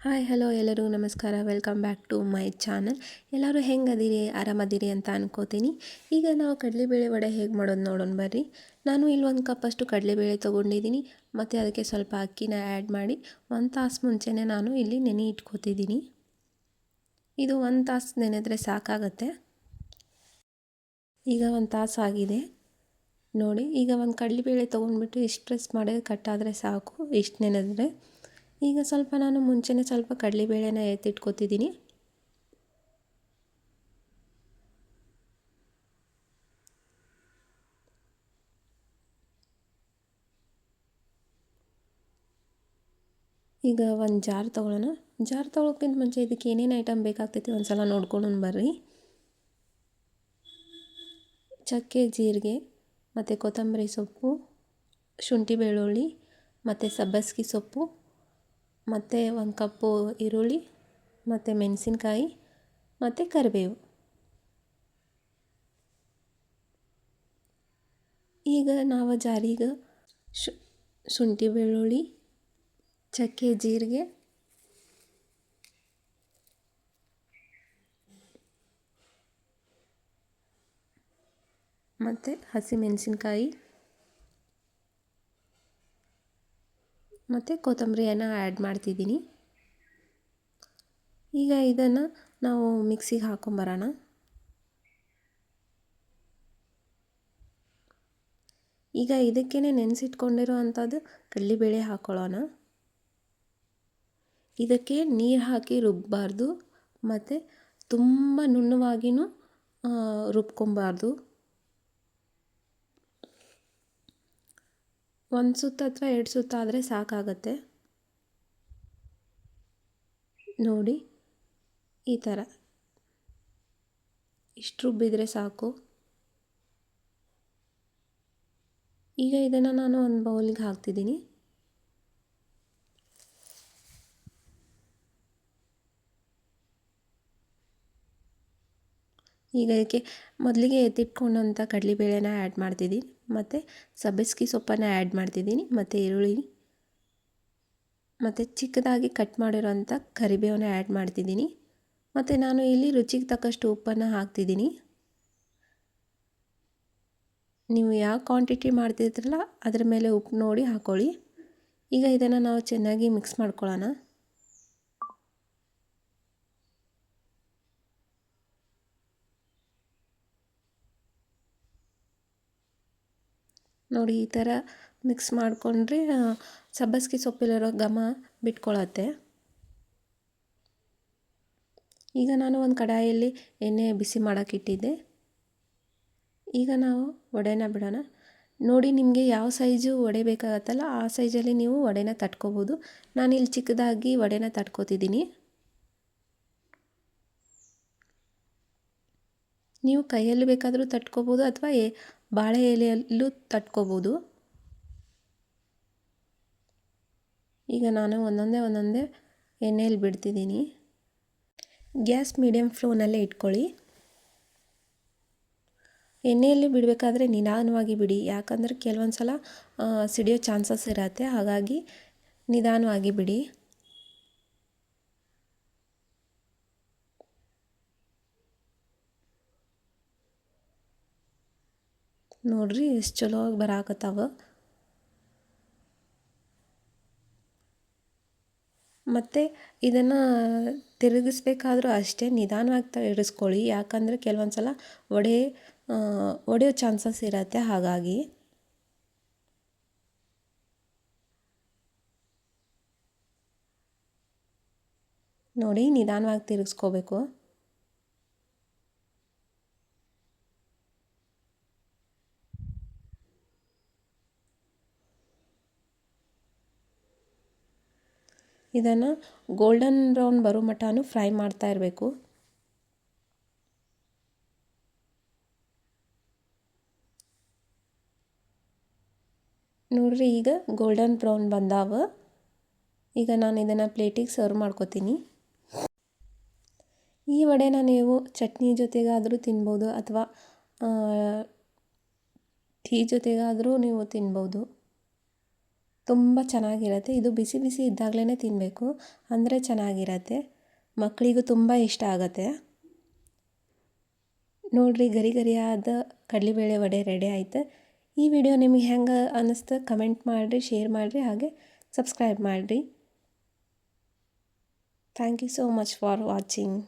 Hi hello ಎಲ್ಲರಿಗೂ ನಮಸ್ಕಾರ. Welcome back to my channel. ಎಲ್ಲರೂ ಹೆಂಗದಿರಿ, ಆರಾಮದಿರಿ ಅಂತ ಅನ್ಕೋತೀನಿ. ಈಗ ನಾವು ಕಡಲೆಬೇಳೆ ವಡೆ ಹೇಗೆ ಮಾಡೋದು ನೋಡೋಣ ಬರ್ರಿ. ನಾನು ಇಲ್ಲಿ 1 ಕಪ್ಪಷ್ಟು ಕಡಲೆಬೇಳೆ ತೊಗೊಂಡಿದ್ದೀನಿ ಮತ್ತು ಅದಕ್ಕೆ ಸ್ವಲ್ಪ ಅಕ್ಕಿನ ಆ್ಯಡ್ ಮಾಡಿ 1 ತಾಸು ಮುಂಚೆನೇ ನಾನು ಇಲ್ಲಿ ನೆನೆ ಇಟ್ಕೋತಿದ್ದೀನಿ. ಇದು 1 ತಾಸು ನೆನೆದ್ರೆ ಸಾಕಾಗತ್ತೆ. ಈಗ 1 ತಾಸು ಆಗಿದೆ ನೋಡಿ. ಈಗ ಒಂದು ಕಡಲೆಬೇಳೆ ತೊಗೊಂಡ್ಬಿಟ್ಟು ಇಷ್ಟು ಪ್ರೆಸ್ ಮಾಡಿದ್ರೆ ಕಟ್ಟಾದರೆ ಸಾಕು, ಇಷ್ಟು ನೆನೆದ್ರೆ. ಈಗ ಸ್ವಲ್ಪ ನಾನು ಮುಂಚೆನೇ ಸ್ವಲ್ಪ ಕಡಲೆಬೇಳೆನ ಎತ್ತಿಟ್ಕೋತಿದ್ದೀನಿ. ಈಗ ಒಂದು ಜಾರ್ ತೊಗೊಳ್ಳೋಣ. ಜಾರ್ ತೊಗೊಳೋಕ್ಕಿಂತ ಮುಂಚೆ ಇದಕ್ಕೆ ಏನೇನು ಐಟಮ್ ಬೇಕಾಗ್ತೈತಿ ಒಂದು ಸಲ ನೋಡ್ಕೊಂಡು ಬರ್ರಿ. ಚಕ್ಕೆ, ಜೀರಿಗೆ ಮತ್ತು ಕೊತ್ತಂಬರಿ ಸೊಪ್ಪು, ಶುಂಠಿ ಬೆಳ್ಳುಳ್ಳಿ ಮತ್ತು ಸಬ್ಬಸಿಗೆ ಸೊಪ್ಪು ಮತ್ತು 1 ಕಪ್ಪು ಈರುಳ್ಳಿ ಮತ್ತು ಮೆಣಸಿನ್ಕಾಯಿ ಮತ್ತು ಕರಿಬೇವು. ಈಗ ನಾವು ಜಾರಿಗೆ ಶುಂಠಿ ಬೆಳ್ಳುಳ್ಳಿ, ಚಕ್ಕೆ, ಜೀರಿಗೆ ಮತ್ತು ಹಸಿಮೆಣಸಿನ್ಕಾಯಿ ಮತ್ತು ಕೊತ್ತಂಬರಿಯನ್ನು ಆ್ಯಡ್ ಮಾಡ್ತಿದ್ದೀನಿ. ಈಗ ಇದನ್ನು ನಾವು ಮಿಕ್ಸಿಗೆ ಹಾಕೊಂಬರೋಣ. ಈಗ ಇದಕ್ಕೇ ನೆನೆಸಿಟ್ಕೊಂಡಿರೋ ಅಂಥದ್ದು ಕಡಲೆಬೇಳೆ ಹಾಕ್ಕೊಳ್ಳೋಣ. ಇದಕ್ಕೆ ನೀರು ಹಾಕಿ ರುಬ್ಬಾರ್ದು ಮತ್ತು ತುಂಬ ನುಣ್ಣವಾಗಿಯೂ ರುಬ್ಕೊಬಾರ್ದು. 1 ಸುತ್ತು ಅಥವಾ 2 ಸುತ್ತು ಆದರೆ ಸಾಕಾಗತ್ತೆ ನೋಡಿ. ಈ ಥರ ಇಷ್ಟು ರುಬ್ಬಿದರೆ ಸಾಕು. ಈಗ ಇದನ್ನು ನಾನು ಒಂದು ಬೌಲಿಗೆ ಹಾಕ್ತಿದ್ದೀನಿ. ಈಗ ಇದಕ್ಕೆ ಮೊದಲಿಗೆ ಎತ್ತಿಟ್ಕೊಂಡಂಥ ಕಡಲೆಬೇಳೆನ ಆ್ಯಡ್ ಮಾಡ್ತಿದ್ದೀನಿ ಮತ್ತು ಸಬ್ಬಸಿಗೆ ಸೊಪ್ಪನ್ನು ಆ್ಯಡ್ ಮಾಡ್ತಿದ್ದೀನಿ ಮತ್ತು ಈರುಳ್ಳಿ ಮತ್ತು ಚಿಕ್ಕದಾಗಿ ಕಟ್ ಮಾಡಿರೋಂಥ ಕರಿಬೇವನ್ನ ಆ್ಯಡ್ ಮಾಡ್ತಿದ್ದೀನಿ ಮತ್ತು ನಾನು ಇಲ್ಲಿ ರುಚಿಗೆ ತಕ್ಕಷ್ಟು ಉಪ್ಪನ್ನು ಹಾಕ್ತಿದ್ದೀನಿ. ನೀವು ಯಾವ ಕ್ವಾಂಟಿಟಿ ಮಾಡ್ತಿದ್ರಲ್ಲ ಅದರ ಮೇಲೆ ಉಪ್ಪು ನೋಡಿ ಹಾಕ್ಕೊಳ್ಳಿ. ಈಗ ಇದನ್ನು ನಾವು ಚೆನ್ನಾಗಿ ಮಿಕ್ಸ್ ಮಾಡ್ಕೊಳ್ಳೋಣ. ನೋಡಿ ಈ ಥರ ಮಿಕ್ಸ್ ಮಾಡಿಕೊಂಡ್ರೆ ಸಬ್ಬಸಿಗೆ ಸೊಪ್ಪಿಲಿರೋ ಘಮ ಬಿಟ್ಕೊಳ್ಳುತ್ತೆ. ಈಗ ನಾನು ಒಂದು ಕಡಾಯಲ್ಲಿ ಎಣ್ಣೆ ಬಿಸಿ ಮಾಡೋಕ್ಕಿಟ್ಟಿದ್ದೆ. ಈಗ ನಾವು ವಡೆನ ಬಿಡೋಣ. ನೋಡಿ ನಿಮಗೆ ಯಾವ ಸೈಜು ವಡೆ ಬೇಕಾಗತ್ತಲ್ಲ ಆ ಸೈಜಲ್ಲಿ ನೀವು ವಡೆನ ತಟ್ಕೋಬೋದು. ನಾನಿಲ್ಲಿ ಚಿಕ್ಕದಾಗಿ ವಡೆನ ತಟ್ಕೋತಿದ್ದೀನಿ. ನೀವು ಕೈಯಲ್ಲಿ ಬೇಕಾದರೂ ತಟ್ಕೋಬೋದು ಅಥವಾ ಬಾಳೆ ಎಲೆಯಲ್ಲೂ ತಟ್ಕೋಬೋದು. ಈಗ ನಾನು ಒಂದೊಂದೇ ಎಣ್ಣೆಯಲ್ಲಿ ಬಿಡ್ತಿದ್ದೀನಿ. ಗ್ಯಾಸ್ ಮೀಡಿಯಮ್ ಫ್ಲೇಮ್ನಲ್ಲೇ ಇಟ್ಕೊಳ್ಳಿ. ಎಣ್ಣೆಯಲ್ಲಿ ಬಿಡಬೇಕಾದ್ರೆ ನಿಧಾನವಾಗಿ ಬಿಡಿ, ಯಾಕಂದರೆ ಕೆಲವೊಂದು ಸಲ ಸಿಡಿಯೋ ಚಾನ್ಸಸ್ ಇರುತ್ತೆ. ಹಾಗಾಗಿ ನಿಧಾನವಾಗಿ ಬಿಡಿ. ನೋಡ್ರಿ ಎಷ್ಟು ಚಲೋ ಬರಾಕತ್ತಾವ. ಮತ್ತು ಇದನ್ನು ತಿರುಗಿಸ್ಬೇಕಾದ್ರೂ ಅಷ್ಟೇ ನಿಧಾನವಾಗಿ ತಿರುಗಿಸ್ಕೊಳ್ಳಿ, ಯಾಕಂದರೆ ಕೆಲವೊಂದು ಸಲ ಒಡೆಯೋ ಚಾನ್ಸಸ್ ಇರುತ್ತೆ. ಹಾಗಾಗಿ ನೋಡಿ ನಿಧಾನವಾಗಿ ತಿರುಗಿಸ್ಕೋಬೇಕು. ಇದನ್ನು ಗೋಲ್ಡನ್ ಬ್ರೌನ್ ಬರೋ ಮಟನೂ ಫ್ರೈ ಮಾಡ್ತಾ ಇರಬೇಕು. ನೋಡ್ರಿ ಈಗ ಗೋಲ್ಡನ್ ಬ್ರೌನ್ ಬಂದಾವ. ಈಗ ನಾನು ಇದನ್ನು ಪ್ಲೇಟಿಗೆ ಸರ್ವ್ ಮಾಡ್ಕೋತೀನಿ. ಈ ವಡೆನ ನೀವು ಚಟ್ನಿ ಜೊತೆಗಾದರೂ ತಿನ್ಬೋದು ಅಥವಾ ಟೀ ಜೊತೆಗಾದರೂ ನೀವು ತಿನ್ಬೋದು. ತುಂಬ ಚೆನ್ನಾಗಿರುತ್ತೆ. ಇದು ಬಿಸಿ ಬಿಸಿ ಇದ್ದಾಗಲೇ ತಿನ್ನಬೇಕು, ಅಂದರೆ ಚೆನ್ನಾಗಿರತ್ತೆ. ಮಕ್ಕಳಿಗೂ ತುಂಬ ಇಷ್ಟ ಆಗುತ್ತೆ. ನೋಡಿರಿ, ಗರಿ ಗರಿಯಾದ ಕಡಲೆಬೇಳೆ ವಡೆ ರೆಡಿ ಆಯ್ತು. ಈ ವಿಡಿಯೋ ನಿಮಗೆ ಹೆಂಗೆ ಅನ್ನಿಸ್ತು ಕಮೆಂಟ್ ಮಾಡಿರಿ, ಶೇರ್ ಮಾಡಿರಿ, ಹಾಗೆ ಸಬ್ಸ್ಕ್ರೈಬ್ ಮಾಡಿರಿ. Thank you so much for watching.